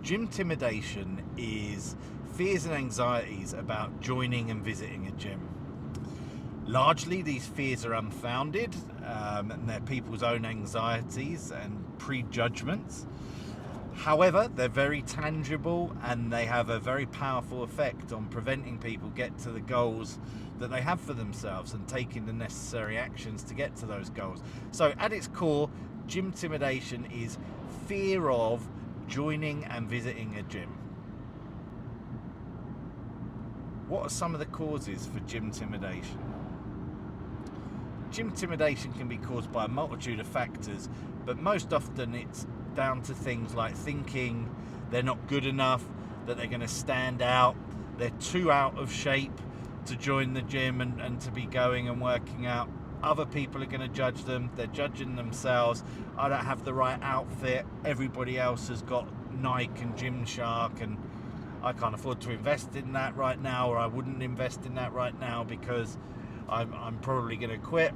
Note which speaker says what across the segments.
Speaker 1: Gymtimidation is fears and anxieties about joining and visiting a gym. Largely, these fears are unfounded, and they're people's own anxieties and prejudgments. However, they're very tangible and they have a very powerful effect on preventing people get to the goals that they have for themselves and taking the necessary actions to get to those goals. So at its core, gymtimidation is fear of joining and visiting a gym. What are some of the causes for gymtimidation? Gymtimidation can be caused by a multitude of factors, but most often it's down to things like thinking they're not good enough, that they're going to stand out, they're too out of shape to join the gym and to be going and working out. Other people are going to judge them, they're judging themselves. I don't have the right outfit, everybody else has got Nike and Gymshark and I can't afford to invest in that right now, or I wouldn't invest in that right now because I'm probably going to quit.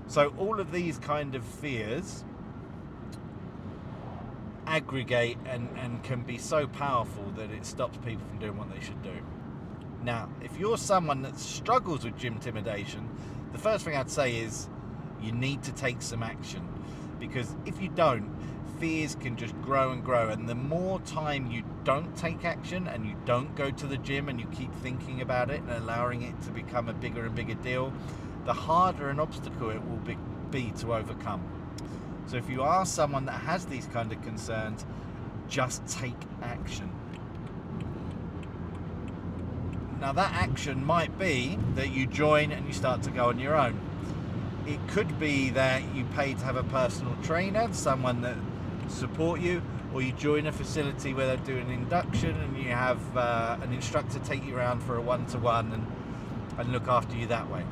Speaker 1: So all of these kind of fears aggregate and can be so powerful that it stops people from doing what they should do. Now, if you're someone that struggles with gymtimidation, the first thing I'd say is you need to take some action, because if you don't, fears can just grow and grow, and the more time you don't take action and you don't go to the gym and you keep thinking about it and allowing it to become a bigger and bigger deal, the harder an obstacle it will be to overcome. So if you are someone that has these kind of concerns, just take action. Now that action might be that you join and you start to go on your own. It could be that you pay to have a personal trainer, someone that support you, or you join a facility where they're doing an induction and you have an instructor take you around for a one-to-one and look after you that way.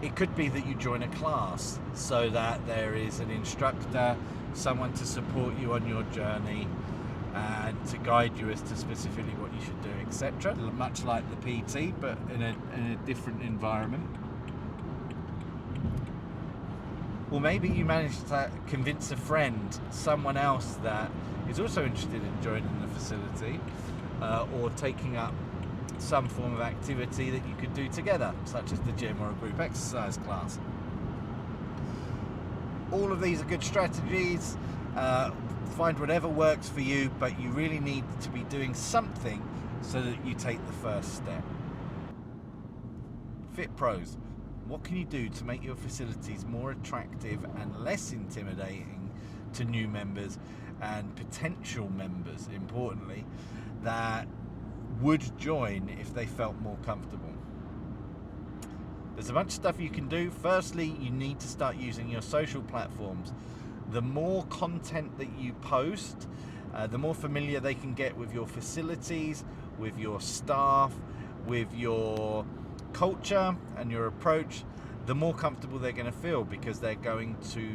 Speaker 1: It could be that you join a class so that there is an instructor, someone to support you on your journey and to guide you as to specifically what you should do, etc. Much like the PT, but in a different environment. Or maybe you manage to convince a friend, someone else that is also interested in joining the facility or taking up some form of activity that you could do together, such as the gym or a group exercise class. All of these are good strategies. Find whatever works for you, but you really need to be doing something so that you take the first step. Fit pros. What can you do to make your facilities more attractive and less intimidating to new members and potential members, importantly, that would join if they felt more comfortable? There's a bunch of stuff you can do. Firstly, you need to start using your social platforms. The more content that you post, the more familiar they can get with your facilities, with your staff, with your culture and your approach, the more comfortable they're going to feel, because they're going to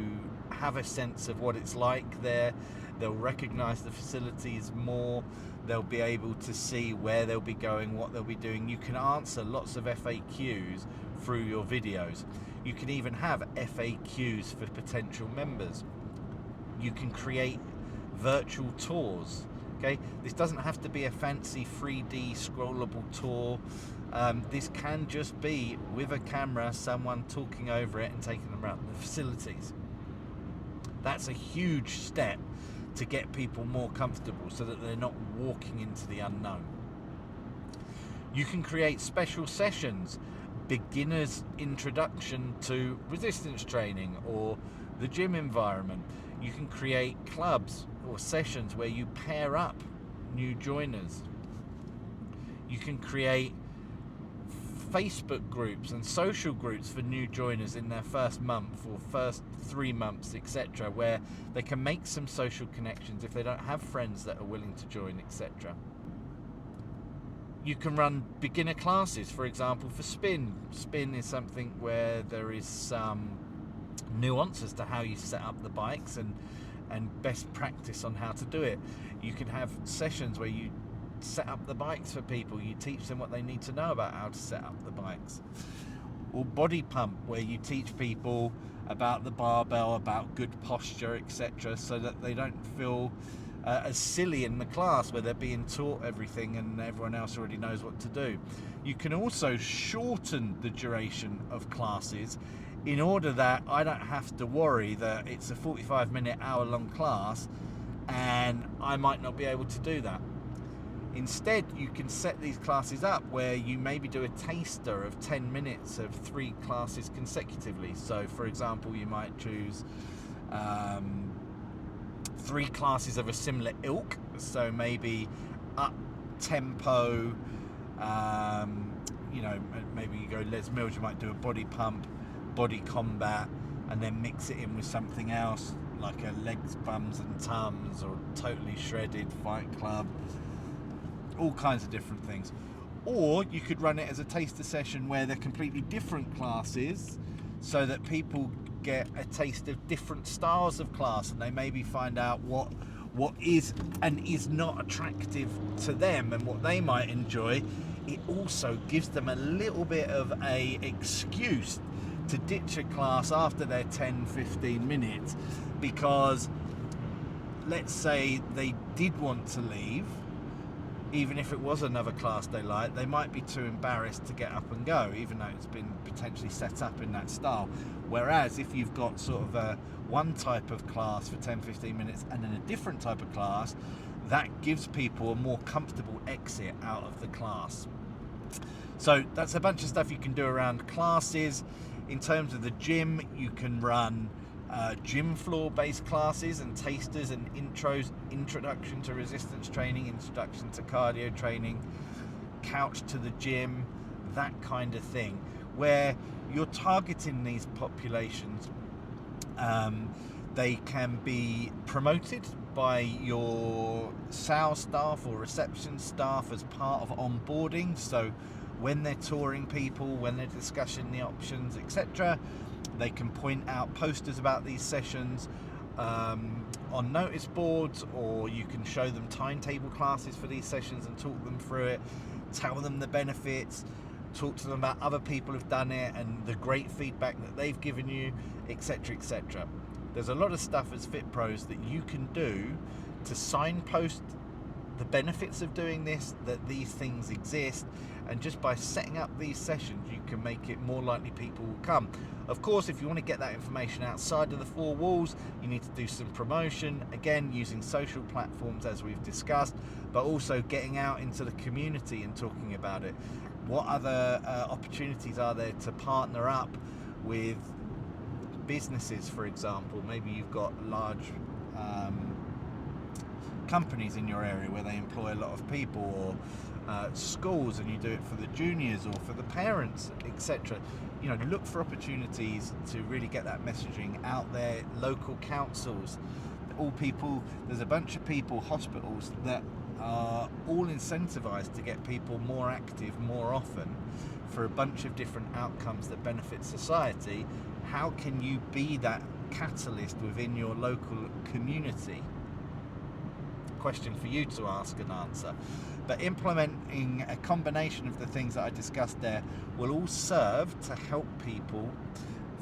Speaker 1: have a sense of what it's like there. They'll recognize the facilities more. They'll be able to see where they'll be going, what they'll be doing. You can answer lots of FAQs through your videos. You can even have FAQs for potential members. You can create virtual tours. Okay, this doesn't have to be a fancy 3D scrollable tour. This can just be with a camera, someone talking over it and taking them around the facilities. That's a huge step to get people more comfortable so that they're not walking into the unknown. You can create special sessions, beginner's introduction to resistance training or the gym environment. You can create clubs or sessions where you pair up new joiners. You can create Facebook groups and social groups for new joiners in their first month or first 3 months, etc., where they can make some social connections if they don't have friends that are willing to join, etc. You can run beginner classes, for example, for spin. Spin is something where there is some nuance as to how you set up the bikes and best practice on how to do it. You can have sessions where you set up the bikes for people, you teach them what they need to know about how to set up the bikes. Or body pump, where you teach people about the barbell, about good posture, etc., so that they don't feel as silly in the class where they're being taught everything and everyone else already knows what to do. You can also shorten the duration of classes in order that I don't have to worry that it's a 45-minute, hour-long class and I might not be able to do that. Instead, you can set these classes up where you maybe do a taster of 10 minutes of 3 classes consecutively. So, for example, you might choose 3 classes of a similar ilk. So maybe up tempo, maybe you go Les Mills, you might do a body pump, body combat, and then mix it in with something else like a legs, bums and tums, or totally shredded fight club. All kinds of different things. Or you could run it as a taster session where they're completely different classes, so that people get a taste of different styles of class, and they maybe find out what is and is not attractive to them and what they might enjoy. It also gives them a little bit of a excuse to ditch a class after their 10-15 minutes, because let's say they did want to leave, even if it was another class they liked, they might be too embarrassed to get up and go, even though it's been potentially set up in that style. Whereas if you've got sort of one type of class for 10-15 minutes and then a different type of class, that gives people a more comfortable exit out of the class. So that's a bunch of stuff you can do around classes. In terms of the gym, you can run gym floor based classes and tasters and intros, introduction to resistance training, introduction to cardio training, couch to the gym, that kind of thing, where you're targeting these populations. They can be promoted by your sales staff or reception staff as part of onboarding. So when they're touring people, when they're discussing the options, etc., they can point out posters about these sessions on notice boards, or you can show them timetable classes for these sessions and talk them through it, tell them the benefits, talk to them about other people who've done it and the great feedback that they've given you, etc., etc. There's a lot of stuff as Fit Pros that you can do to signpost the benefits of doing this, that these things exist, and just by setting up these sessions you can make it more likely people will come. Of course, if you want to get that information outside of the 4 walls, you need to do some promotion, again using social platforms as we've discussed, but also getting out into the community and talking about it. What other opportunities are there to partner up with businesses, for example? Maybe you've got large companies in your area where they employ a lot of people, or schools, and you do it for the juniors or for the parents, etc. You know, look for opportunities to really get that messaging out there. Local councils, all people, there's a bunch of people, hospitals that are all incentivized to get people more active more often for a bunch of different outcomes that benefit society. How can you be that catalyst within your local community? Question for you to ask and answer. But implementing a combination of the things that I discussed there will all serve to help people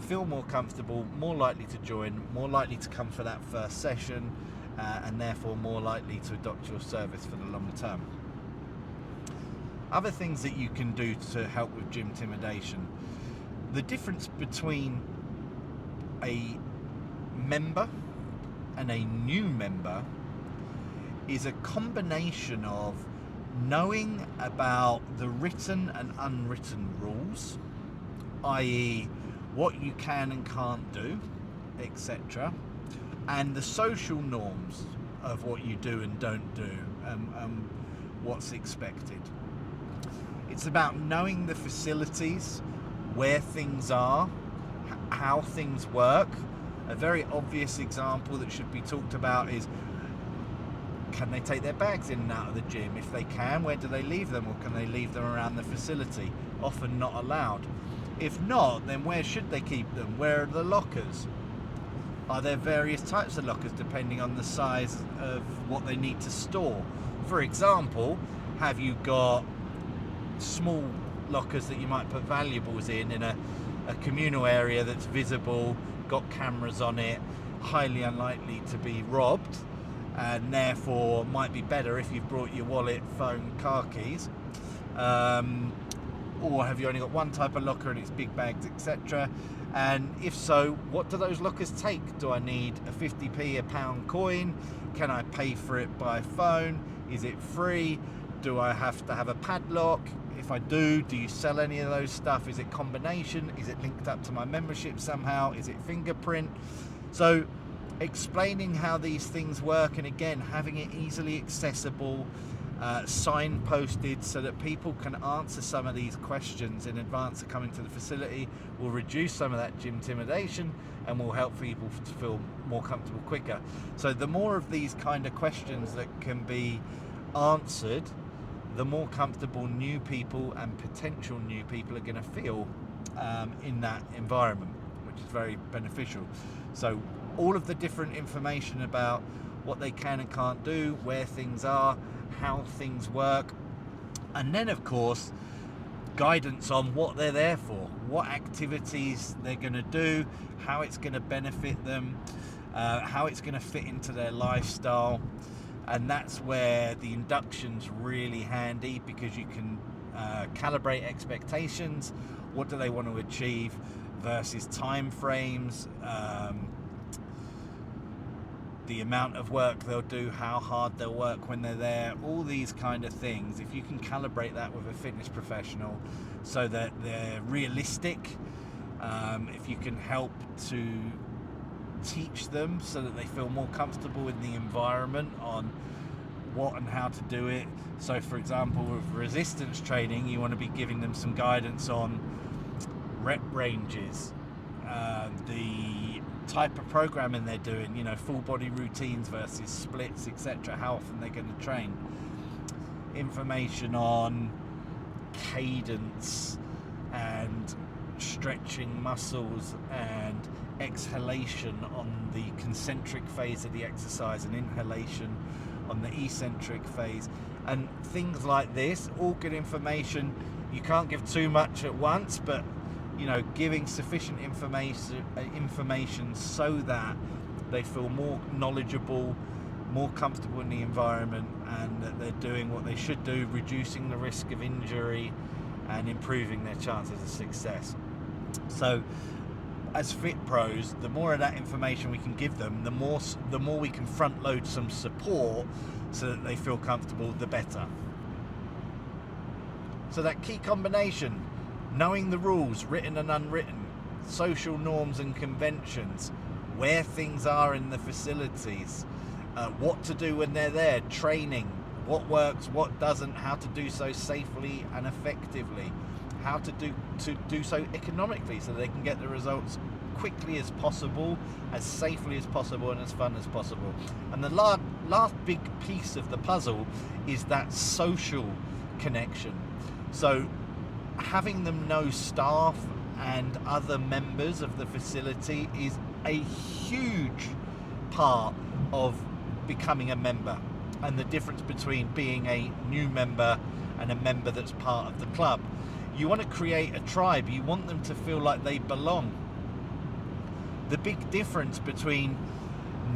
Speaker 1: feel more comfortable, more likely to join, more likely to come for that first session, and therefore more likely to adopt your service for the long term. Other things that you can do to help with Gymtimidation. The difference between a member and a new member is a combination of knowing about the written and unwritten rules, i.e. what you can and can't do, etc., and the social norms of what you do and don't do, and what's expected. It's about knowing the facilities, where things are, how things work. A very obvious example that should be talked about is, can they take their bags in and out of the gym? If they can, where do they leave them? Or can they leave them around the facility? Often not allowed. If not, then where should they keep them? Where are the lockers? Are there various types of lockers depending on the size of what they need to store? For example, have you got small lockers that you might put valuables in a communal area that's visible, got cameras on it, highly unlikely to be robbed? and therefore might be better if you've brought your wallet, phone, car keys. Or have you only got one type of locker and it's big bags, etc.? And if so, what do those lockers take? Do I need a 50p, a pound coin? Can I pay for it by phone? Is it free? Do I have to have a padlock? If I do you sell any of those stuff? Is it combination? Is it linked up to my membership somehow? Is it fingerprint? So explaining how these things work, and again, having it easily accessible, signposted, so that people can answer some of these questions in advance of coming to the facility, will reduce some of that gymtimidation and will help people to feel more comfortable quicker. So the more of these kind of questions that can be answered, the more comfortable new people and potential new people are going to feel in that environment, which is very beneficial. So all of the different information about what they can and can't do, where things are, how things work, and then of course guidance on what they're there for, what activities they're going to do, how it's going to benefit them, how it's going to fit into their lifestyle. And that's where the induction's really handy, because you can calibrate expectations. What do they want to achieve versus time frames, the amount of work they'll do, how hard they'll work when they're there, all these kind of things. If you can calibrate that with a fitness professional so that they're realistic, if you can help to teach them so that they feel more comfortable in the environment on what and how to do it. So for example, with resistance training, you want to be giving them some guidance on rep ranges, the type of programming they're doing, full body routines versus splits, etc., how often they're going to train, information on cadence and stretching muscles and exhalation on the concentric phase of the exercise and inhalation on the eccentric phase, and things like this. All good information. You can't give too much at once, but giving sufficient information so that they feel more knowledgeable, more comfortable in the environment, and that they're doing what they should do, reducing the risk of injury and improving their chances of success. So as fit pros, the more of that information we can give them, the more we can front load some support so that they feel comfortable, the better. So that key combination: knowing the rules, written and unwritten, social norms and conventions, where things are in the facilities, what to do when they're there, training, what works, what doesn't, how to do so safely and effectively, how to do so economically so they can get the results quickly as possible, as safely as possible, and as fun as possible. And the last big piece of the puzzle is that social connection. So having them know staff and other members of the facility is a huge part of becoming a member, and the difference between being a new member and a member that's part of the club. You want to create a tribe. You want them to feel like they belong. The big difference between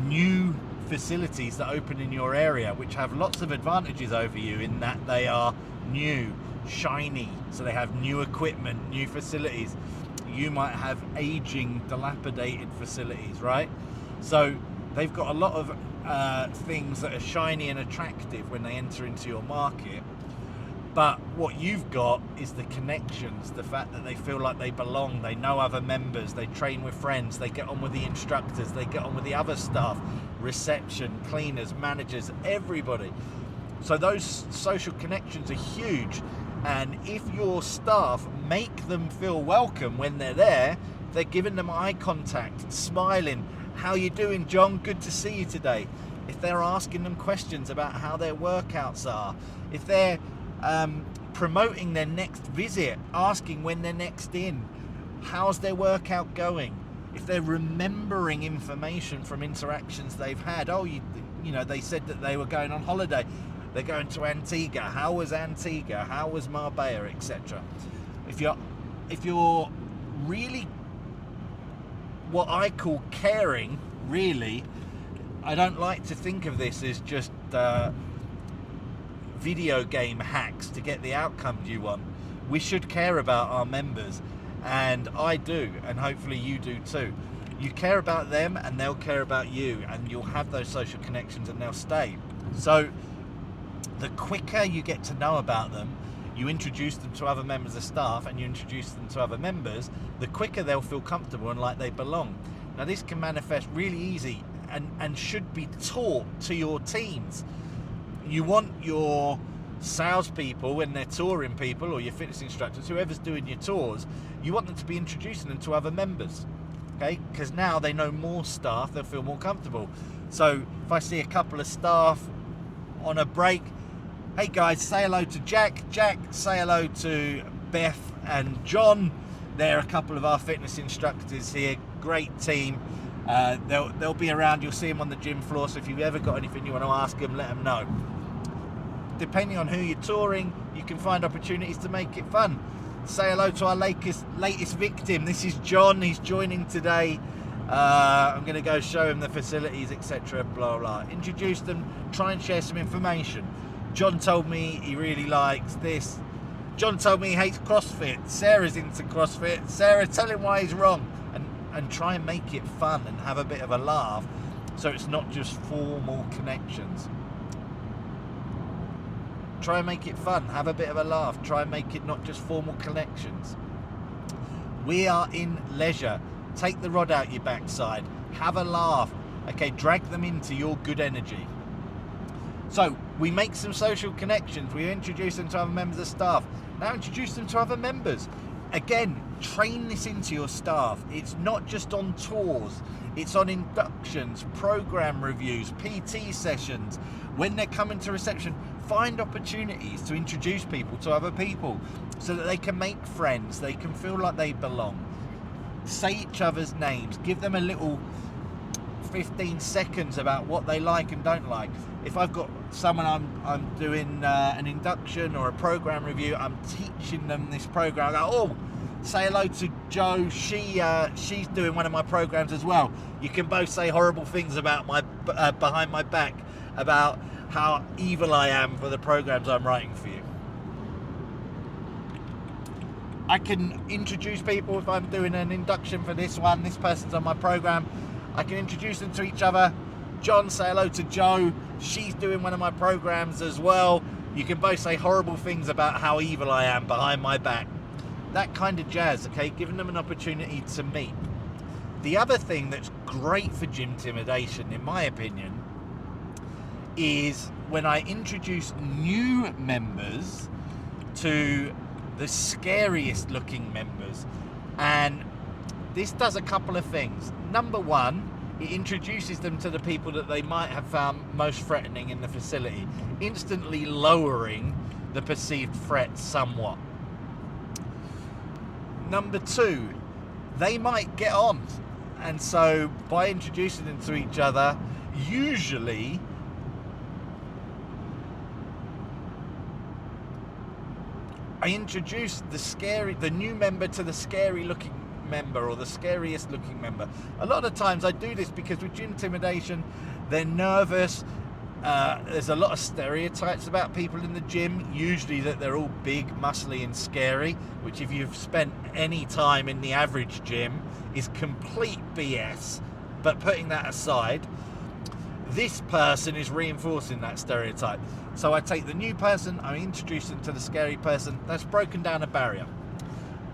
Speaker 1: new facilities that open in your area, which have lots of advantages over you in that they are new, shiny, so they have new equipment, new facilities. You might have aging, dilapidated facilities, right? So they've got a lot of things that are shiny and attractive when they enter into your market. But what you've got is the connections, the fact that they feel like they belong, they know other members, they train with friends, they get on with the instructors, they get on with the other staff, reception, cleaners, managers, everybody. So those social connections are huge. And if your staff make them feel welcome when they're there, they're giving them eye contact, smiling. How you doing, John? Good to see you today. If they're asking them questions about how their workouts are, if they're promoting their next visit, asking when they're next in, how's their workout going, if they're remembering information from interactions they've had. Oh, you know, they said that they were going on holiday. They're going to Antigua. How was Antigua? How was Marbella, etc. If you're really what I call caring, really, I don't like to think of this as just video game hacks to get the outcomes you want. We should care about our members, and I do, and hopefully you do too. You care about them and they'll care about you, and you'll have those social connections and they'll stay. So the quicker you get to know about them, you introduce them to other members of staff and you introduce them to other members, the quicker they'll feel comfortable and like they belong. Now this can manifest really easy and should be taught to your teams. You want your salespeople, when they're touring people, or your fitness instructors, whoever's doing your tours, you want them to be introducing them to other members, okay? Because now they know more staff, they'll feel more comfortable. So if I see a couple of staff on a break, hey guys, say hello to Jack. Jack, say hello to Beth and John. They're a couple of our fitness instructors here, great team. They'll be around, you'll see them on the gym floor, so if you've ever got anything you want to ask them, let them know. Depending on who you're touring, you can find opportunities to make it fun. Say hello to our latest victim. This is John, he's joining today. I'm going to go show him the facilities, etc. Blah blah. Introduce them, try and share some information. John told me he really likes this. John told me he hates CrossFit. Sarah's into CrossFit. Sarah, tell him why he's wrong. And try and make it fun and have a bit of a laugh, so it's not just formal connections. Try and make it fun, have a bit of a laugh, try and make it not just formal connections. We are in leisure. Take the rod out your backside, have a laugh, okay, drag them into your good energy. So we make some social connections, we introduce them to other members of staff, now introduce them to other members. Again, train this into your staff. It's not just on tours, it's on inductions, program reviews, PT sessions. When they're coming to reception, find opportunities to introduce people to other people so that they can make friends, they can feel like they belong. Say each other's names, give them a little 15 seconds about what they like and don't like. If I've got someone I'm doing an induction or a program review, I'm teaching them this program. I go, oh, say hello to Jo. She's doing one of my programs as well. You can both say horrible things about my behind my back about how evil I am for the programs I'm writing for you. I can introduce people if I'm doing an induction for this one. This person's on my program. I can introduce them to each other. John, say hello to Jo. She's doing one of my programs as well. You can both say horrible things about how evil I am behind my back. That kind of jazz, okay? Giving them an opportunity to meet. The other thing that's great for Gymtimidation, in my opinion, is when I introduce new members to the scariest looking members. And this does a couple of things. Number one, it introduces them to the people that they might have found most threatening in the facility, instantly lowering the perceived threat somewhat. Number two, they might get on, and so by introducing them to each other, usually I introduce the new member to the scary looking member or the scariest looking member. A lot of times I do this because with Gymtimidation, they're nervous. There's a lot of stereotypes about people in the gym, usually that they're all big, muscly and scary, which if you've spent any time in the average gym is complete BS. But putting that aside, this person is reinforcing that stereotype. So I take the new person, I introduce them to the scary person. That's broken down a barrier.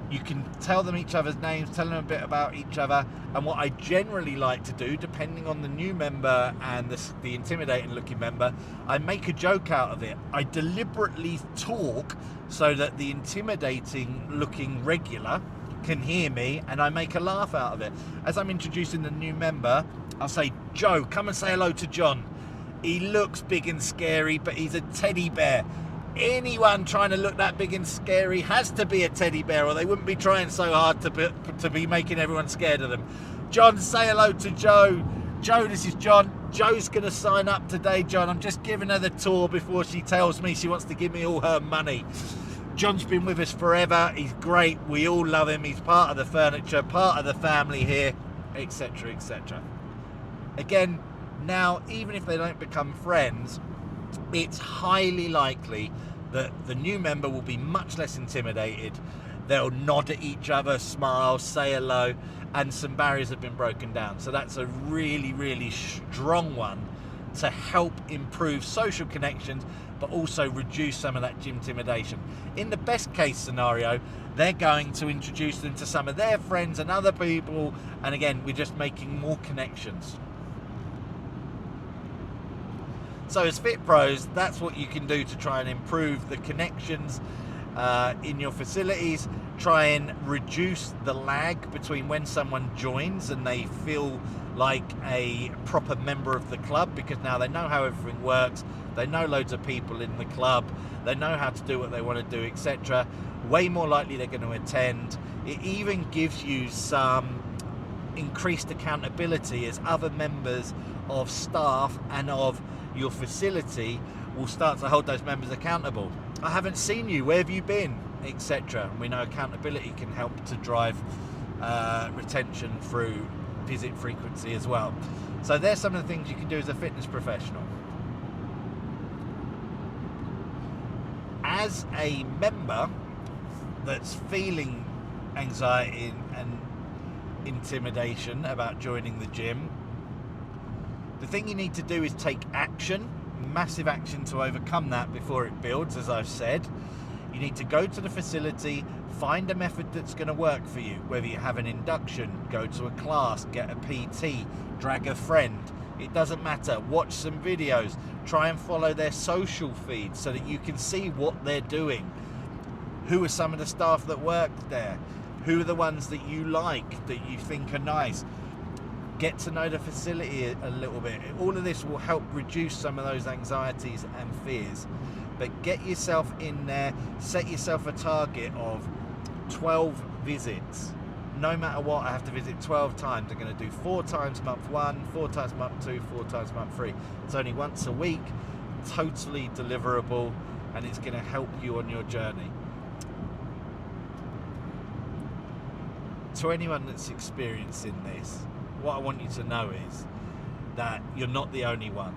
Speaker 1: You can tell them each other's names, tell them a bit about each other. And what I generally like to do, depending on the new member and the intimidating looking member, I make a joke out of it. I deliberately talk so that the intimidating looking regular can hear me, and I make a laugh out of it. As I'm introducing the new member, I'll say, Joe, come and say hello to John. He looks big and scary, but he's a teddy bear. Anyone trying to look that big and scary has to be a teddy bear, or they wouldn't be trying so hard to be making everyone scared of them. John, say hello to Joe. Joe, this is John. Joe's going to sign up today, John. I'm just giving her the tour before she tells me she wants to give me all her money. John's been with us forever. He's great. We all love him. He's part of the furniture, part of the family here, etc., etc. Again, Now, even if they don't become friends, it's highly likely that the new member will be much less intimidated. They'll nod at each other, smile, say hello, and some barriers have been broken down. So that's a really, really strong one to help improve social connections, but also reduce some of that gymtimidation. In the best case scenario, they're going to introduce them to some of their friends and other people, and again, we're just making more connections. So as Fit Pros, that's what you can do to try and improve the connections in your facilities. Try and reduce the lag between when someone joins and they feel like a proper member of the club, because now they know how everything works, they know loads of people in the club, they know how to do what they want to do, etc. Way more likely they're going to attend. It even gives you some increased accountability, as other members of staff and of your facility will start to hold those members accountable. I haven't seen you, where have you been, etc. We know accountability can help to drive retention through visit frequency as well. So there's some of the things you can do as a fitness professional. As a member that's feeling anxiety and intimidation about joining the gym, the thing you need to do is take action, massive action, to overcome that before it builds, as I've said. You need to go to the facility, find a method that's going to work for you, whether you have an induction, go to a class, get a PT, drag a friend, it doesn't matter. Watch some videos, try and follow their social feeds so that you can see what they're doing. Who are some of the staff that work there? Who are the ones that you like, that you think are nice? Get to know the facility a little bit. All of this will help reduce some of those anxieties and fears. But get yourself in there, set yourself a target of 12 visits. No matter what, I have to visit 12 times. I'm going to do 4 times month 1, 4 times month 2, 4 times month 3. It's only once a week, totally deliverable, and it's going to help you on your journey. To anyone that's experiencing this, what I want you to know is that you're not the only one.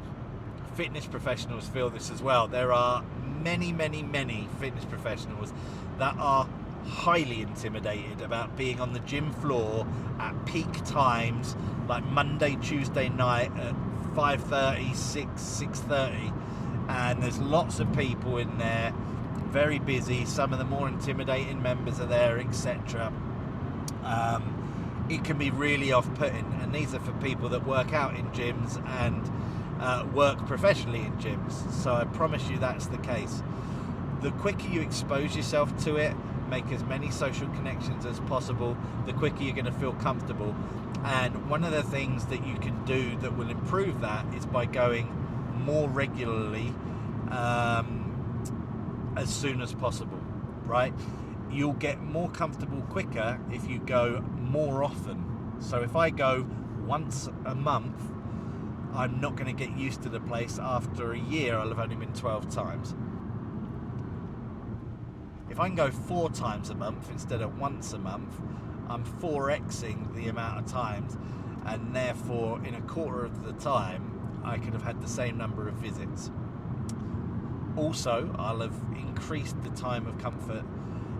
Speaker 1: Fitness professionals feel this as well. There are many, many, many fitness professionals that are highly intimidated about being on the gym floor at peak times, like Monday, Tuesday night at 5:30, 6:30, and there's lots of people in there, very busy. Some of the more intimidating members are there, etc. It can be really off-putting, and these are for people that work out in gyms and work professionally in gyms. So I promise you that's the case. The quicker you expose yourself to it, make as many social connections as possible, the quicker you're going to feel comfortable. And one of the things that you can do that will improve that is by going more regularly as soon as possible, right? You'll get more comfortable quicker if you go more often. So if I go once a month, I'm not going to get used to the place. After a year, I'll have only been 12 times. If I can go 4 times a month instead of once a month, I'm 4xing the amount of times, and therefore in a quarter of the time I could have had the same number of visits. Also, I'll have increased the time of comfort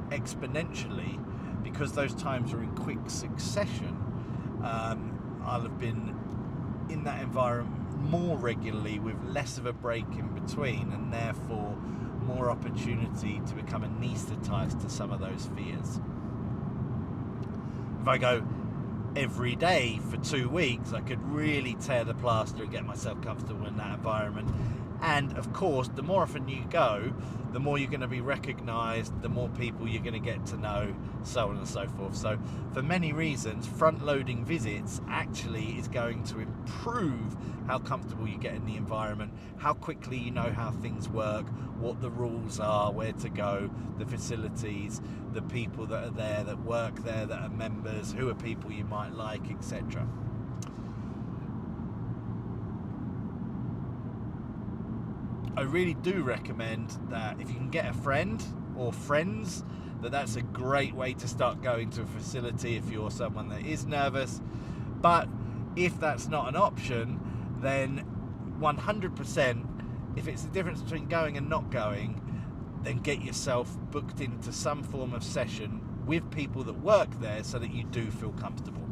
Speaker 1: exponentially, because those times are in quick succession. I'll have been in that environment more regularly with less of a break in between, and therefore more opportunity to become anaesthetized to some of those fears. If I go every day for 2 weeks, I could really tear the plaster and get myself comfortable in that environment. And of course, the more often you go, the more you're going to be recognized, the more people you're going to get to know, so on and so forth. So for many reasons, front-loading visits actually is going to improve how comfortable you get in the environment, how quickly you know how things work, what the rules are, where to go, the facilities, the people that are there, that work there, that are members, who are people you might like, etc. I really do recommend that if you can get a friend or friends, that's a great way to start going to a facility if you're someone that is nervous. But if that's not an option, then 100%, if it's the difference between going and not going, then get yourself booked into some form of session with people that work there so that you do feel comfortable.